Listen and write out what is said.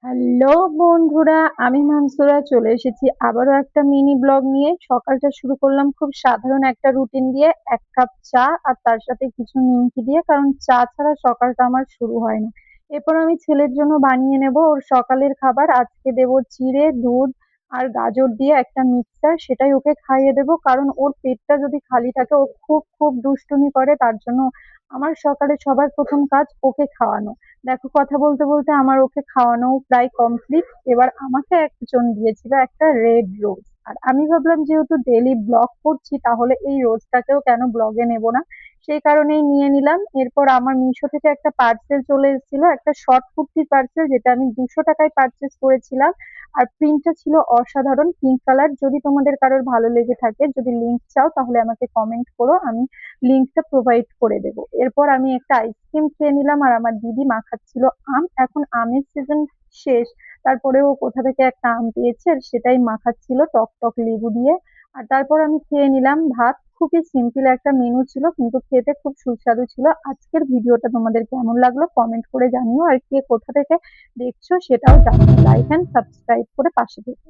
Hello বন্ধুরা, আমি মানসুরা চলে এসেছি আবারও একটা মিনি ব্লগ নিয়ে। সকালটা শুরু করলাম খুব সাধারণ একটা রুটিন দিয়ে, 1 কাপ চা আর তার সাথে কিছু নিমকি দিয়ে, কারণ চা ছাড়া সকালটা আমার শুরু হয় না। এরপর আমি ছেলের জন্য বানিয়ে নেব ওর সকালের খাবার। আজকে দেব চিড়ে, দুধ আর গাজর দিয়ে একটা মিক্সচার, সেটাই ওকে খাইয়ে দেব, কারণ ওর পেটটা যদি খালি থাকে ও খুব খুব দুষ্টুমি করে। তার জন্য আমার সকালে সবার প্রথম কাজ ওকে খাওয়ানো। দেখো, কথা বলতে বলতে আমার ওকে খাওয়ানো প্রায় কমপ্লিট। এবার আমাকে একজন দিয়েছিল একটা রেড রোজ, আর আমি ভাবলাম যেহেতু ডেইলি ব্লগ করছি তাহলে এই রোজটাকেও কেন ব্লগে নেব না, সেই কারণেই নিয়ে নিলাম। এরপর আমার মিশো থেকে একটা পার্সেল চলে এসেছিল, একটা শর্ট কুর্তির পার্সেল, যেটা আমি 200 টাকায় পারচেস করেছিলাম। আর প্রিন্টটা ছিল অসাধারণ পিঙ্ক কালার। যদি তোমাদের কারোর ভালো লেগে থাকে, যদি লিংক চাও তাহলে আমাকে কমেন্ট করো, আমি লিঙ্কটা প্রোভাইড করে দেবো। এরপর আমি একটা আইসক্রিম খেয়ে নিলাম, আর আমার দিদি মাখাচ্ছিল আম। এখন আমের সিজন শেষ, তারপরেও কোথা থেকে একটা আম পেয়েছে আর সেটাই মাখাচ্ছিল টক টক লেবু দিয়ে। আর তারপর আমি খেয়ে নিলাম ভাত। খুবই সিম্পল একটা মেনু ছিল, কিন্তু খেতে খুব সুস্বাদু ছিল। আজকের ভিডিওটা তোমাদের কেমন লাগলো কমেন্ট করে জানিও, আর কে কোথা থেকে দেখছো সেটাও জানিও। লাইক এন্ড সাবস্ক্রাইব করে পাশে থেকো।